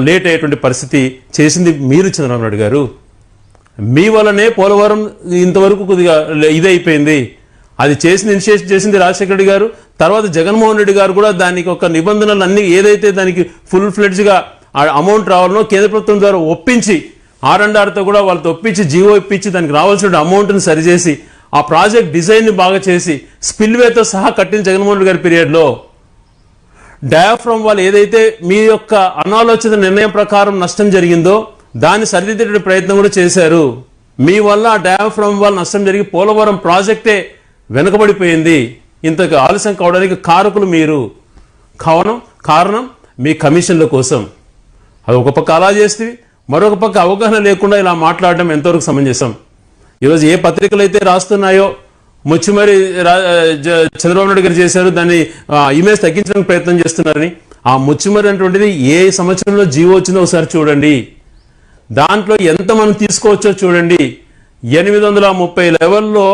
Late అయ్యేటువంటి పరిస్థితి చేసింది మీరు చంద్రబాబు నాయుడు గారు. మీ వల్లనే పోలవరం ఇంతవరకు కొద్దిగా ఇదైపోయింది. అది ఇనిషియేట్ చేసింది రాజశేఖర రెడ్డి గారు. తర్వాత జగన్మోహన్ రెడ్డి గారు కూడా దానికి ఒక నిబంధనలు అన్ని ఏదైతే దానికి ఫుల్ ఫ్లెడ్జ్గా అమౌంట్ రావాలనో కేంద్ర ప్రభుత్వం ద్వారా ఒప్పించి R&Rతో కూడా వాళ్ళతో ఒప్పించి జీవో ఇప్పించి దానికి రావాల్సిన అమౌంట్ని సరిచేసి ఆ ప్రాజెక్ట్ డిజైన్ని బాగా చేసి స్పిల్వేతో సహా కట్టిన జగన్మోహన్ రెడ్డి గారి పీరియడ్లో డయాఫ్రమ్ వాళ్ళు ఏదైతే మీ యొక్క అనాలోచిత నిర్ణయం ప్రకారం నష్టం జరిగిందో దాన్ని సరిదిద్దే ప్రయత్నం కూడా చేశారు. మీ వల్ల ఆ డయాఫ్రమ్ వల్ల నష్టం జరిగి పోలవరం ప్రాజెక్టే వెనుకబడిపోయింది. ఇంతకు ఆలస్యం కావడానికి కారకులు మీరు. కారణం మీ కమిషన్ల కోసం. అది ఒక పక్క అలా చేస్తే మరొక పక్క అవగాహన లేకుండా ఇలా మాట్లాడడం ఎంతవరకు సమంజసం? ఈరోజు ఏ పత్రికలు అయితే రాస్తున్నాయో ముచ్చుమరి చంద్రబాబు నాయుడు గారు చేశారు, దాన్ని ఇమేజ్ తగ్గించడానికి ప్రయత్నం చేస్తున్నారని. ఆ ముచ్చుమరి అనేటువంటిది ఏ సంవత్సరంలో జీవో వచ్చిందో ఒకసారి చూడండి. దాంట్లో ఎంత మనం తీసుకోవచ్చో చూడండి. 830 లెవెల్లో